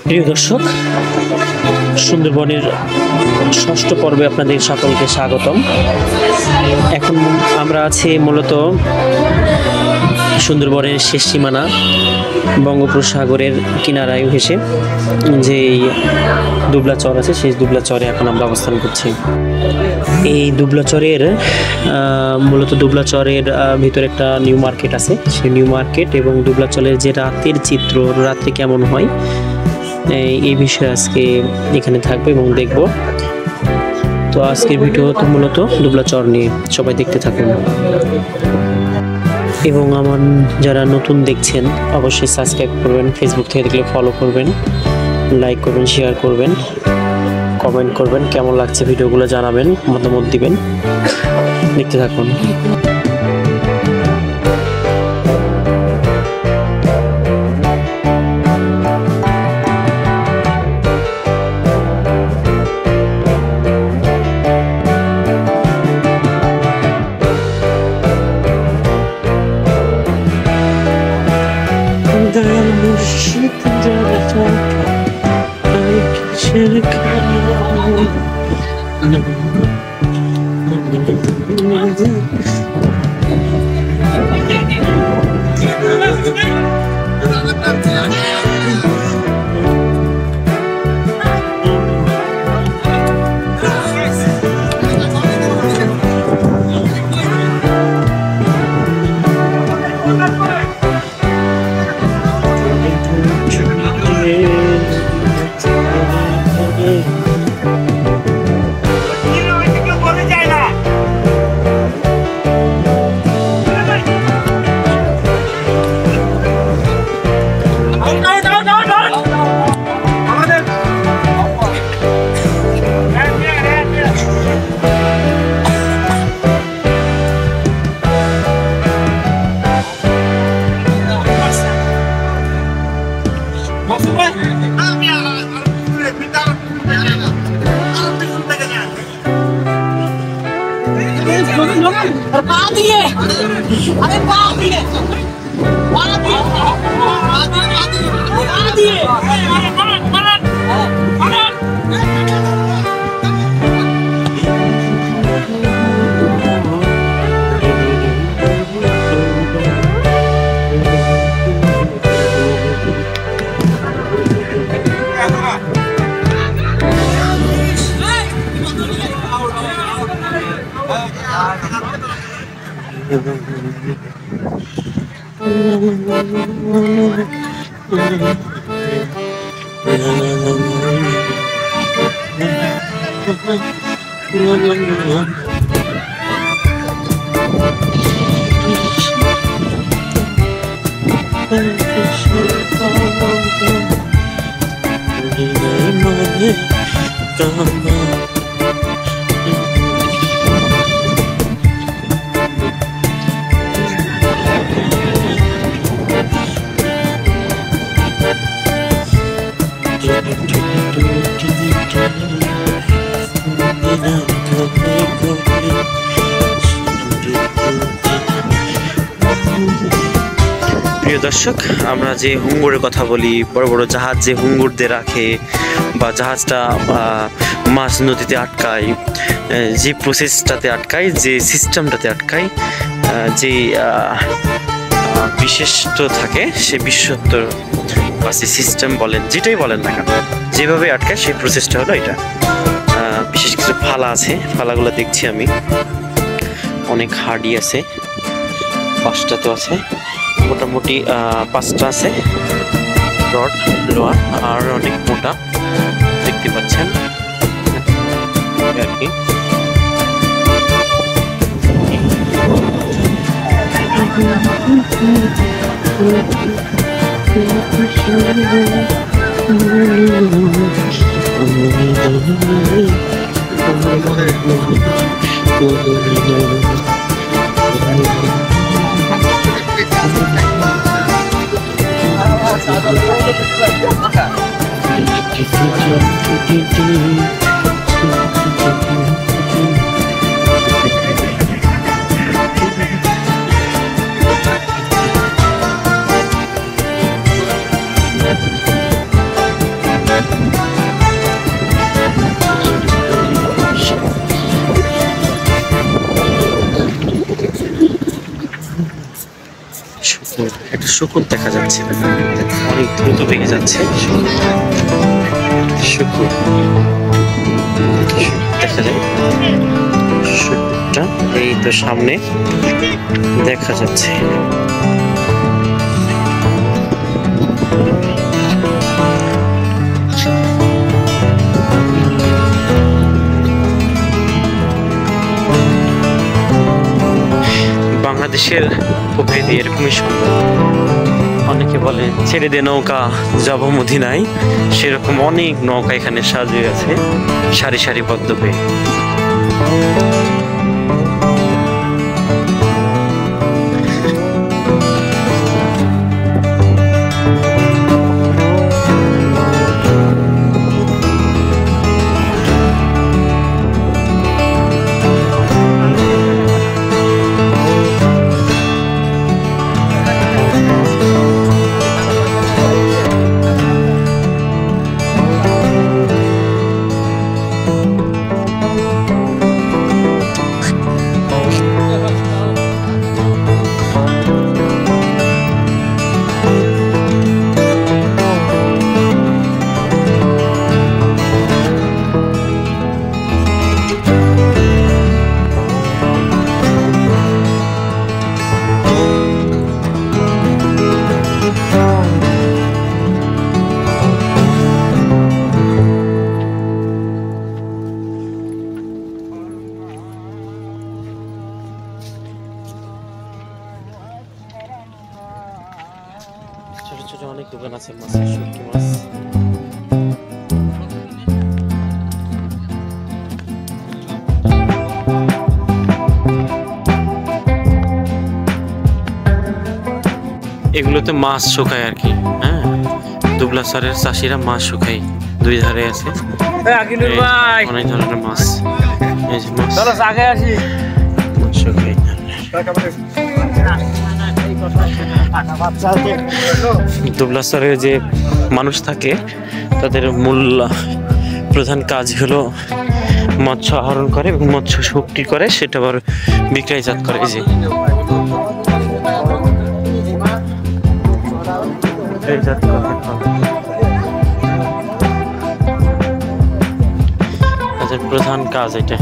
প্রিয় দর্শক, সুন্দরবনের ষষ্ঠ পর্বে আপনাদের সকলকে স্বাগতম। এখন আমরা আছি মূলত সুন্দরবনের শেষ সীমানা বঙ্গোপসাগরের কিনারায় ঘেঁষে যে দুবলা চর আছে, সেই দুবলা চরে এখন আমরা অবস্থান করছি। এই দুবলা চরের মূলত দুবলা চরের ভিতরে একটা নিউ মার্কেট আছে। সেই নিউ মার্কেট এবং দুবলা চরের যে রাতের চিত্র, রাত্রে কেমন হয়, এই বিষয়ে আজকে এখানে থাকবো এবং দেখব। তো আজকের ভিডিও তো মূলত দুবলা চর নিয়ে, সবাই দেখতে থাকুন। এবং আমার যারা নতুন দেখছেন অবশ্যই সাবস্ক্রাইব করবেন, ফেসবুক থেকে দেখলে ফলো করবেন, লাইক করবেন, শেয়ার করবেন, কমেন্ট করবেন, কেমন লাগছে ভিডিওগুলো জানাবেন, মতামত দিবেন। দেখতে থাকুন। প্রিয় দর্শক, আমরা যে হুঙ্গুরের কথা বলি, বড় বড় জাহাজ যে হুঙ্গুরদের রাখে বা জাহাজটা মাছ নদীতে আটকায়, যে প্রসেসটাতে আটকায়, যে সিস্টেমটাতে আটকায়, যে বিশেষত্ব থাকে, সে বিশেষত্ব বা সে সিস্টেম বলেন, যেটাই বলেন না কেন, যেভাবে আটকায় সেই প্রসেসটা হলো এটা। বিশেষ কিছু ফালা আছে, ফালাগুলো দেখছি আমি, অনেক হার্ডি আছে, 5টাতেও আছে, মোটামুটি 5টা আছে রড লোহার, আর অনেক মোটা দেখতে পাচ্ছেন আর কি। শুকুর দেখা যাচ্ছে, অনেক দ্রুত ভেঙে যাচ্ছে শুকুর দেখা যায়। শুকুরটা এই তো সামনে দেখা যাচ্ছে। বাংলাদেশের প্রকৃতি এরকমই সুন্দর। অনেকে বলে ছেড়ে দে নৌকা যাব মদিনায়, সেরকম অনেক নৌকা এখানে সাজিয়ে আছে সারি সারিবদ্ধ হয়ে। ছোট ছোট অনেক দোকান আছে মাছের, শুটকি মাছ। এগুলোতে মাছ শুকায় আর কি। হ্যাঁ, দুবলাচরের চাষিরা মাছ শুকায়, দুই ধারে আছে অনেক ধরনের মাছ। এই যে মাছ শুকায়। দুবলাচরের যে মানুষ থাকে তাদের মূল প্রধান কাজ হলো মৎস্য আহরণ করে এবং মৎস্য শক্তি করে, সেটা আবার বিক্রয়জাত করে। যে তাদের প্রধান কাজ এটা।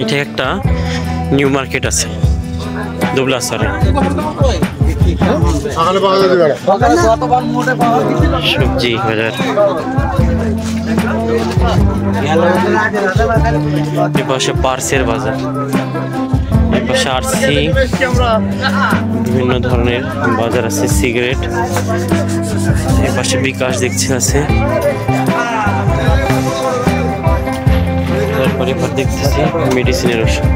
এটা একটা নিউ মার্কেট আছে দুবলাচরে, সবজি বাজার। এপাশে পার্সের বাজার, এপাশে আরসি, বিভিন্ন ধরনের বাজার আছে, সিগারেট। এপাশে বিকাশ দেখছি আছে। তারপরে এবার দেখতেছি মেডিসিনের ওষুধ,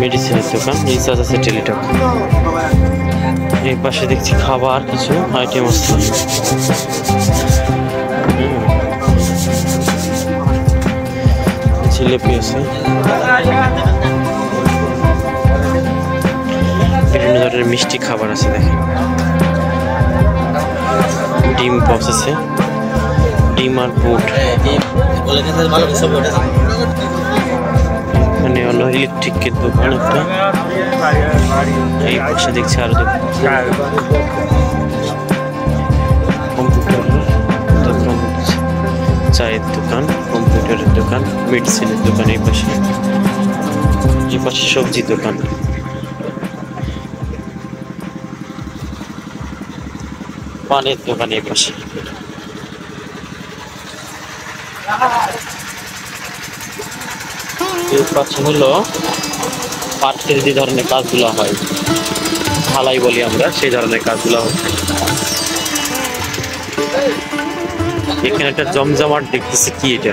মেডিসিনের দোকান, রিচার্জ আছে, টেলিটক। এই পাশে দেখছি খাবার কিছু আইটেম আছে। জিলেপি আছে, বিভিন্ন ধরনের মিষ্টি খাবার আছে। দেখেন ডিম পপস আছে, ডিম আর বুট। এখানে হলো ইলেকট্রিকের দোকান একটা। এই পাশে দেখছি আরো দোকান, কম্পিউটারের দোকান, চায়ের দোকান, কম্পিউটারের দোকান, মেডিসিনের দোকান। এই পাশে সবজির দোকান। পানের দোকান এই পাশে। এই পাশে হলো পাটের যে ধরনের কাজগুলো হয়, ঢালাই বলি আমরা, সেই ধরনের কাজগুলো হচ্ছে। এখানে একটা জমজমাট দেখতেছি, কি এটা?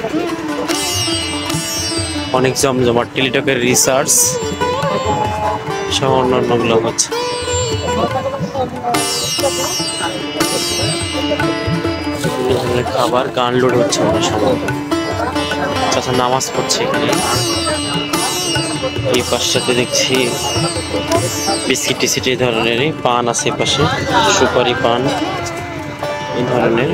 অনেক জমজমাট, টেলিটকের রিসার্চ সহ অন্যান্যগুলো হচ্ছে। বিভিন্ন ধরনের খাবার, গান লোড হচ্ছে অনেক সময়। চাচা নামাজ পড়ছে এখানে। এই পাশটাতে দেখছি বিস্কিট টিস্কিট এই ধরনেরই পান আছে, পাশে সুপারি পান এই ধরনের।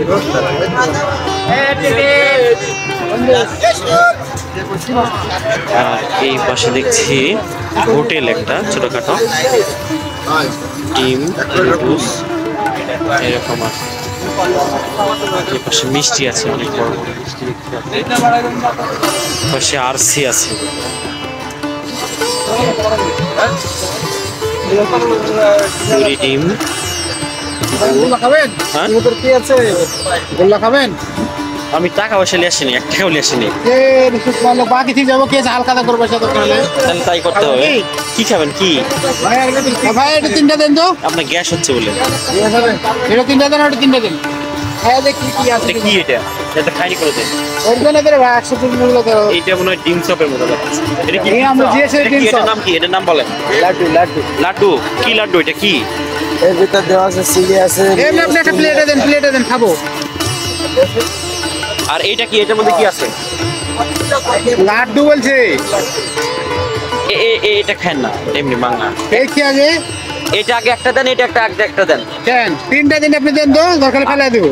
আর এই পাশে দেখছি হোটেল একটা ছোটখাটো, ডিম জুস এরকম আছে। এই পাশে মিষ্টি আছে, অনেক বড় বড় মিষ্টি দেখতে পাচ্ছি। পাশে আরসি আছে। পুরি ডিম। আমি টাকা পয়সা নিয়ে আসিনি, এক টাকাও নিয়ে আসিনি। তাহলে তাই করতে হবে। কি খাবেন কি? ভাই এটা 3টা দেন তো। আপনার গ্যাস হচ্ছে বলে। এটা 3টা দেন, ওটা 3টা দেন। হ্যাঁ দেখি কি আছে। এটা কি এটা? এটা খাইনি করে দেন। ওরজনে করে ভাই 100 মূল্য তো। এইটা মনে হয় ডিম চপের মতো লাগছে। এটা কি? এই আমরা দিয়েছে ডিম চপ। এটার নাম কি? এটার নাম বলেন। লাড্ডু লাড্ডু। লাড্ডু। কি লাড্ডু এটা কি? এর ভিতর দেওয়া আছে চিনি আছে। এমনি আপনি একটা প্লেটে দেন খাবো। আর এইটা কি? এটার মধ্যে কি আছে? লাড্ডু বলছে। এটা খান না, এমনি মাংনা। এই কি আগে? এটা আগে একটা দেন, এটা একটা দেন। কেন 3টা দিন আপনি দেন তো, দরকার ফেলাই দেব।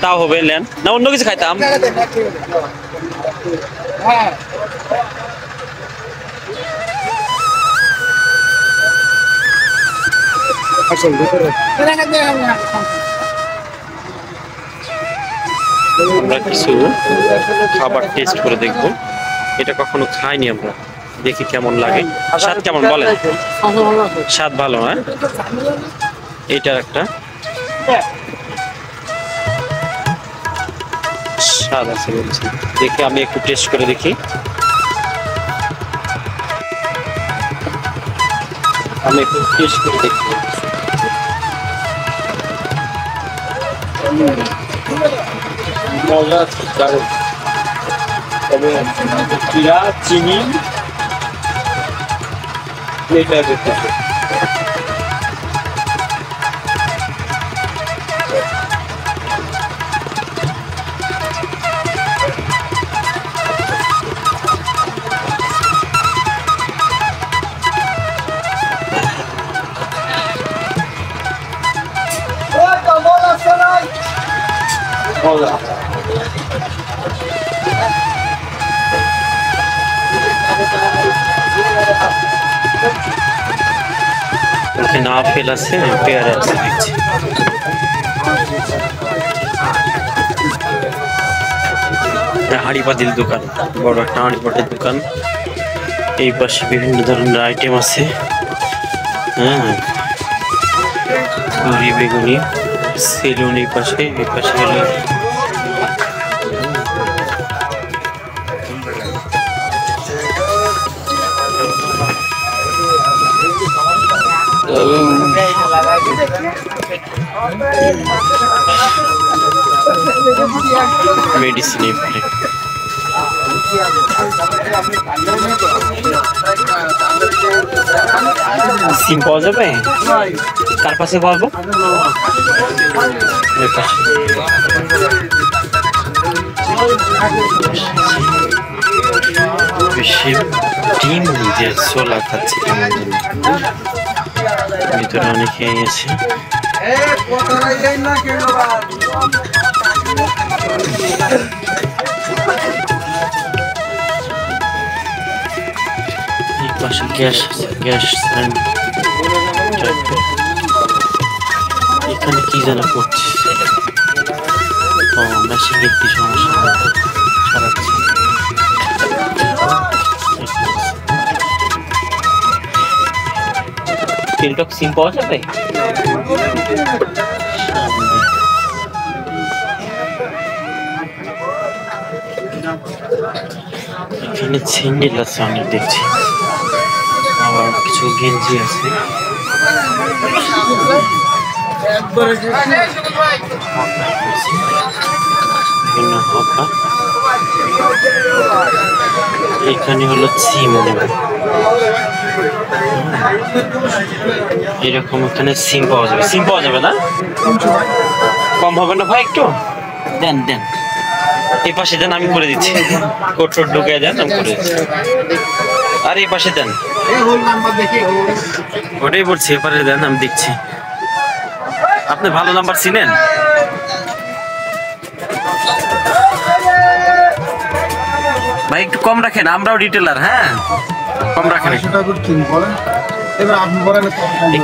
তাও হবে নেন না, অন্য কিছু খাইতাম। হ্যাঁ আমরা কিছু খাবার টেস্ট করে দেখবো। এটা কখনো খাইনি আমরা, দেখি কেমন লাগে। স্বাদ কেমন বলেন? স্বাদ ভালো, হ্যাঁ। এটা একটা স্বাদ আছে বলছি, দেখি আমি একটু টেস্ট করে দেখি। আমি একটু টেস্ট করে দেখি। মজা আছে, দারুণ। তবে জিরা চিনি এটা দেখতে মজা। এখানে আপেল আছে, পেয়ারা আছে দেখছি। হাঁড়ি পাতিল দোকান, বড় একটা হাঁড়ি পাতিল দোকান। এই পাশে বিভিন্ন ধরনের আইটেম আছে। হ্যাঁ, পুরি বেগুনি সেলুন এই পাশে হলো মেডিসিন। সিম পাওয়া যাবে? কার পাশে বলবো? বেশি ডিম দিয়ে ছোলা খাচ্ছে, ভিতরে অনেকেই আছে। এই পাশে গ্যাস এখানে কি যেন করছে। ও মেশিন একটি সমস্যা সারাচ্ছে। টিকটক সিম পাওয়া যাবে? এখানে স্যান্ডেল আছে অনেক দেখছি, আবার কিছু গেঞ্জি আছে। এখানে হলো সিম, এরকম এখানে সিম পাওয়া যাবে। সিম পাওয়া যাবে না? কম হবে না ভাই? একটু দেন দেন, এই পাশে দেন, আমি করে দিচ্ছি। কোট ঢুকে দেন, আমি করে দিচ্ছি। আর এই পাশে দেন, ওটাই বলছি এপারে দেন, আমি দেখছি। আপনি ভালো নাম্বার চিনেন? ভাই একটু কম রাখেন, আমরাও রিটেলার। হ্যাঁ কম রাখেন।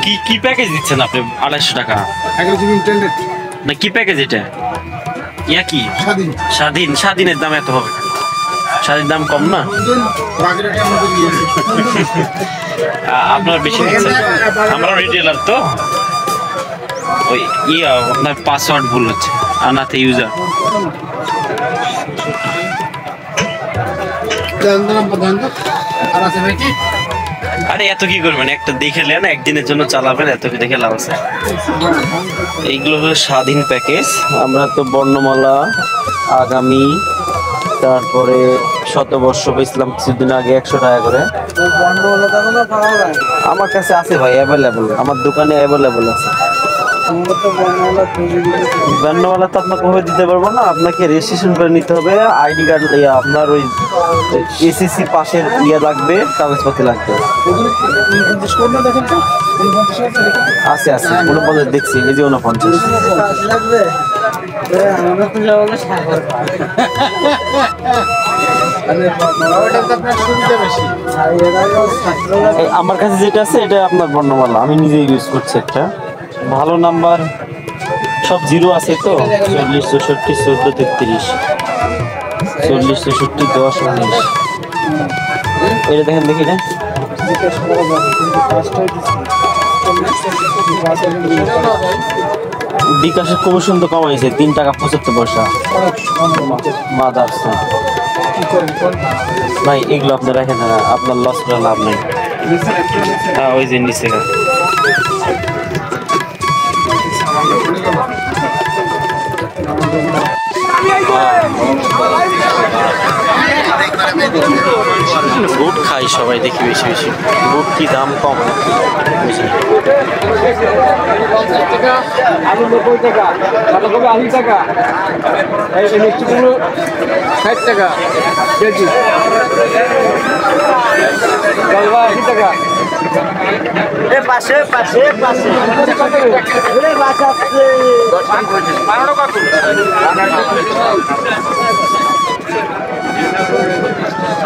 কি কি প্যাকেজ দিচ্ছেন আপনি? 250 টাকা না? কি প্যাকেজ এটা? ইয়া কি স্বাধীন? স্বাধীনের দাম এত হবে? স্বাধীন দাম কম না? আপনার বেশি দিচ্ছেন, আমরা রিটেলার তো। ওই ইয়া আপনার পাসওয়ার্ড ভুল হচ্ছে, আনাতে ইউজার। আরে এত কি করবেন? একটা দেখে নেন, একদিনের জন্য চালাবেন, এত কি দেখে লাভ আছে? এইগুলো হলো স্বাধীন প্যাকেজ। আমরা তো বর্ণমালা, আগামী, তারপরে শতবর্ষ বেচলাম কিছুদিন আগে 100 টাকা করে। আমার কাছে আছে ভাই, অ্যাভেলেবল, আমার দোকানে অ্যাভেলেবল আছে। বর্ণমালা তো আপনাকে ওভাবে দিতে পারবো না, আপনাকে রেজিস্ট্রেশন করে নিতে হবে। আইডি কার্ড, আপনার ওই এসএসসি পাশের ইয়ে লাগবে, কাগজপত্র লাগবে। আছে আছে, 49 দেখছি, এই যে 49 আমার কাছে যেটা আছে এটা আপনার বর্ণমালা, আমি নিজে ইউজ করছি। একটা ভালো নাম্বার, সব জিরো আছে তো। 40 64 14 33 40 64 10 19। এটা দেখেন, দেখি এটা বিকাশের কমিশন তো কমাইছে 3 টাকা 75 পয়সা। মাদার ভাই এগুলো আপনি রাখেন না, আপনার লস করে লাভ নেই। হ্যাঁ ওই যে নিচে বুট খাই সবাই দেখি বেশি বেশি। বুট কি দাম কম? আলু 90 টাকা, বাঁধাকপি 80 টাকা, এই মিষ্টিগুলো 60 টাকা কেজি, জলবা 80 টাকা। পাশে পাশে পাশে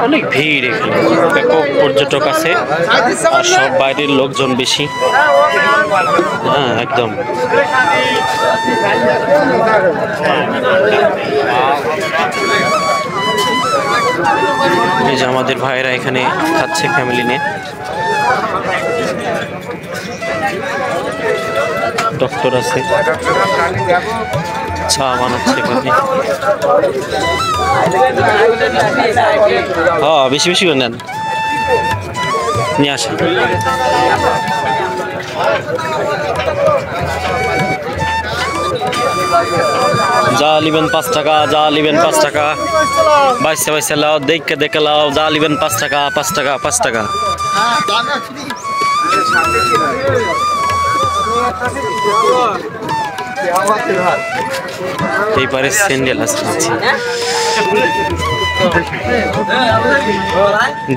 অনেক ভিড় এখানে, ব্যাপক পর্যটক আছে আর সব বাইরের লোকজন বেশি। হ্যাঁ একদম। এই যে আমাদের ভাইয়েরা এখানে খাচ্ছে ফ্যামিলি নিয়ে। ডক্টর আছে, চা বানাচ্ছে কফি। হ্যাঁ বেশি বেশি করে নেন, নিয়ে আসেন। যা লিবেন 5 টাকা, যা লিবেন 5 টাকা, বাইসে বাইসে লাও, দেখে দেখে লাও, যা লিবেন 5 টাকা 5 টাকা 5 টাকা। এইবারে স্যান্ডেল আছে,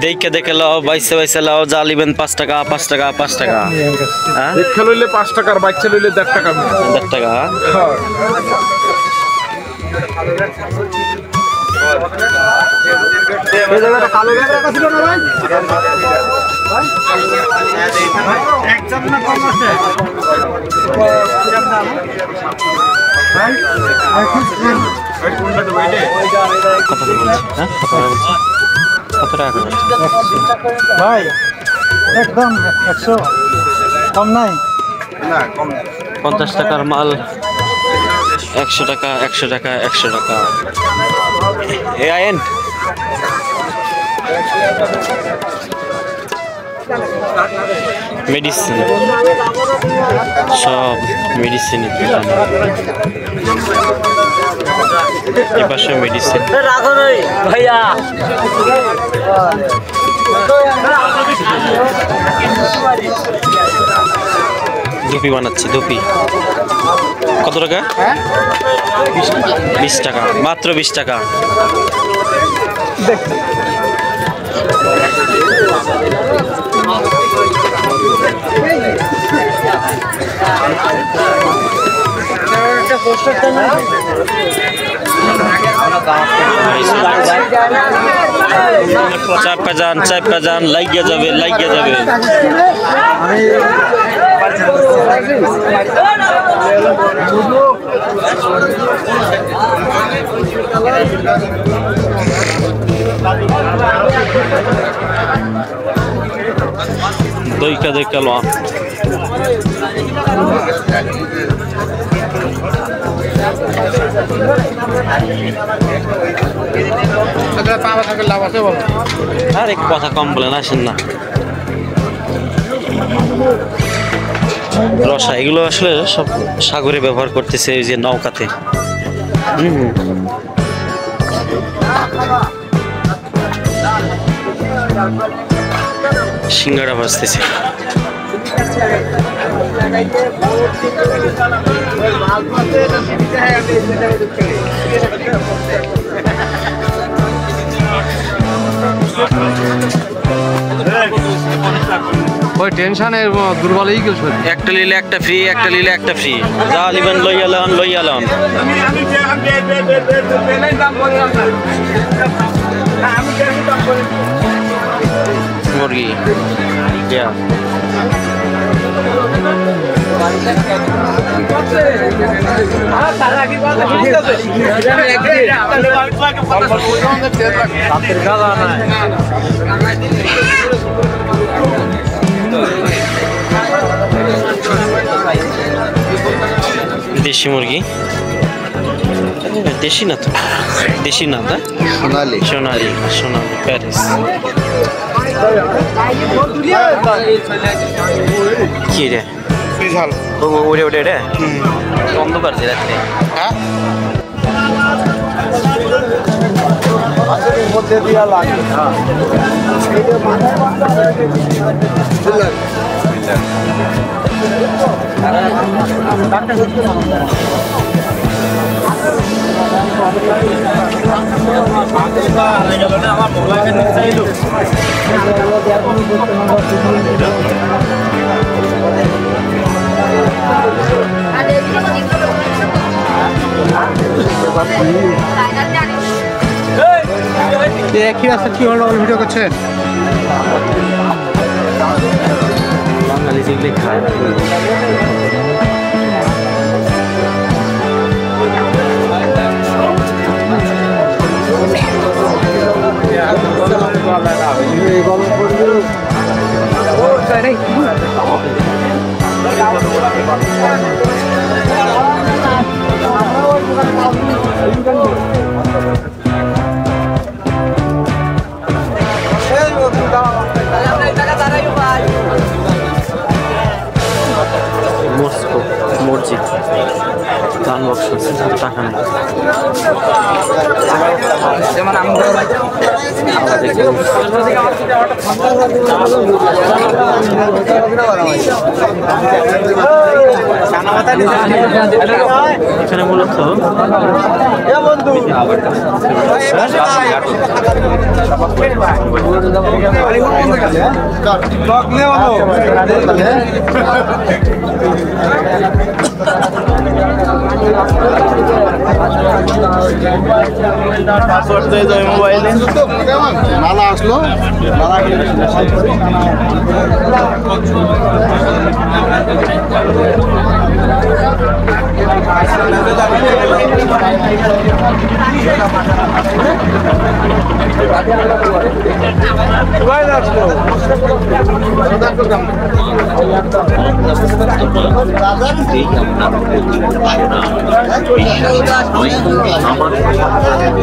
দেখে দেখে লাও, বাইসে বাইসে লাও, যা লিবেন 5 টাকা 5 টাকা 5 টাকা। হ্যাঁ দেখা লইলে 5 টাকা আর বাচ্চা লইলে 1.5 টাকা। 1.5 টাকা। এই জায়গাটা কালো ব্যাগ রাখা ছিল না ভাই? একদম না কম আছে ভাই। কত বলছি? হ্যাঁ কত টাকা করে ভাই? একদম 100 কম নাই না, কম 50 টাকার মাল 100 টাকা 100 টাকা 100 টাকা। এ আইন মেডিসিন, সব মেডিসিনের দোকান। এই পাশে মেডিসিন। ভাইয়া ধুপি বানাচ্ছে, ধুপি কত টাকা? 20 টাকা, মাত্র 20 টাকা। চাপা যান লাগিয়ে যাবে দইকা লো আরে কথা কম বলেন, আসেন না। রসা এগুলো আসলে সব সাগরে ব্যবহার করতেছে, ওই যে নৌকাতে। সিঙ্গাড়া ভাজতেছে। ওই টেনশনের দুর্বল হয়ে গেল। একটা নিলে একটা ফ্রি, একটা নিলে একটা ফ্রি। যা নিবেন লইয়া লন। মুরগি দেশি মুরগি, দেশি না তো, দেশি না তা সোনালি প্যারিস। কি রে ওরে রে অন্ধকার যে রাত্রে। একই রাস্তা কি হলো ভিডিও করছেন? বাঙালি যেগুলি খায় মসজিদ গান বক্স টাকা নেই। যেমন এখানে মূলত পাসওয়ার্ড দিয়ে যাবে মোবাইলে। নালা আসলো, নালা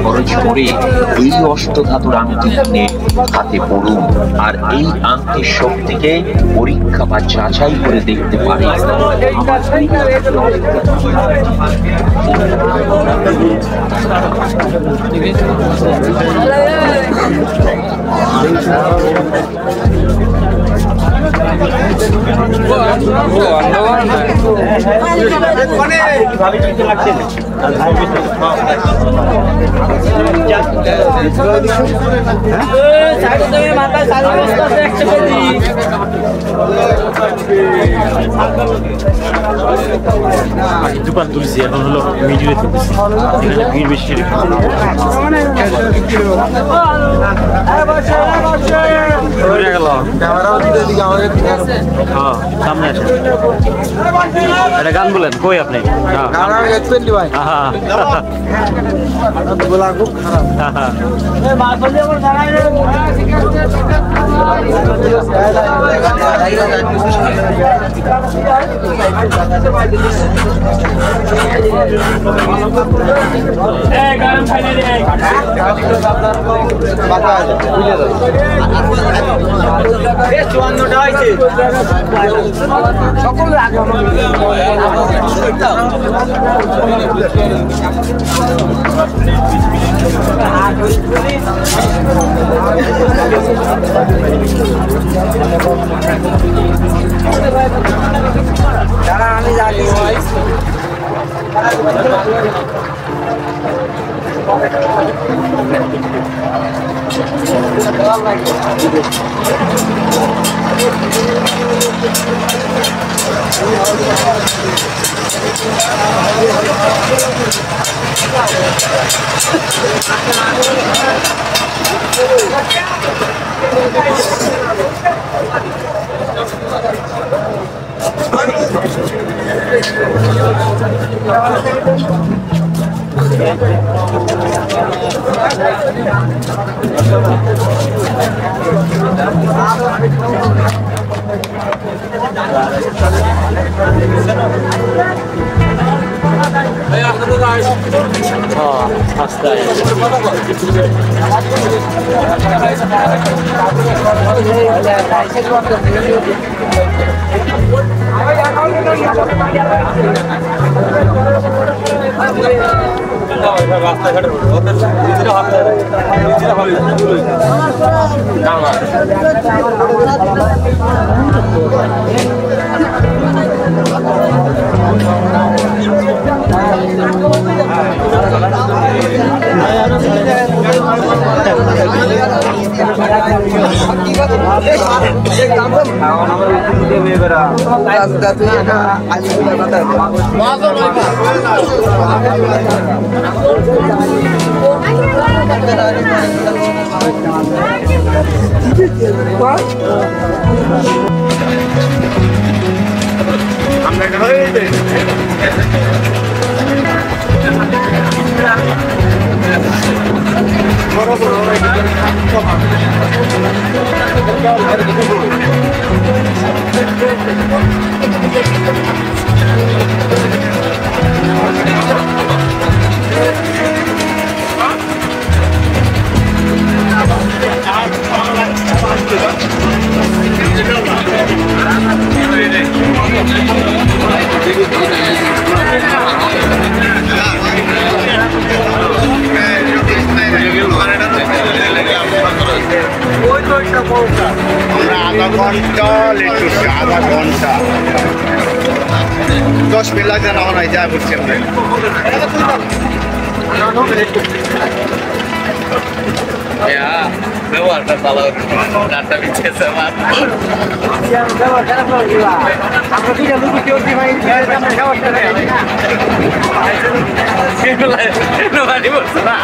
খরচ করে এই অষ্টধাতুর আংটি কিনে হাতে পড়ুন, আর এই আংটির শক্তিকে পরীক্ষা বা যাচাই করে দেখতে পারেন। দোকান তুলছি এখন হলো মিডিয়ে তুলছি এখানে ভিড় বেশি সামনে আসেন একটা গান বলেন কই আপনি আমি জানি आधा घंटा लेट করছি आधा घंटा 10 মিনিট লাগে না হয় যা করছি আমরা Ya, lewat kalau data bicara sama. Yang lewat cara apa gila? Aku tidak lupa teori main dia sama lewat cara. Itu mah di mana?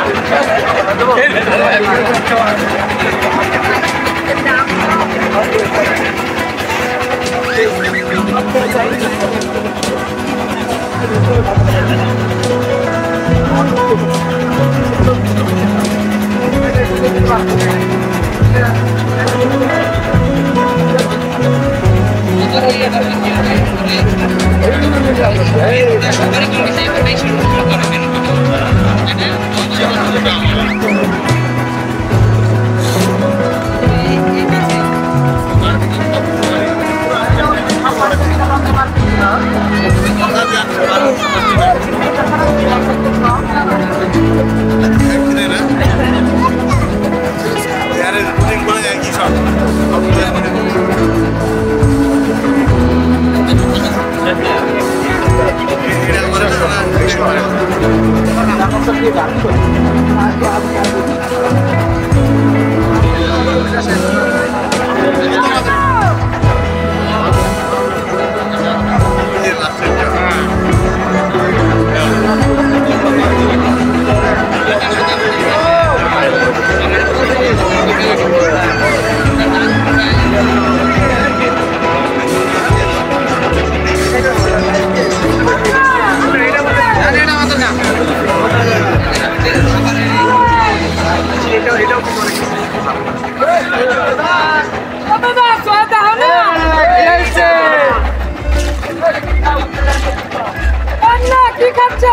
यार কি খাচ্ছ?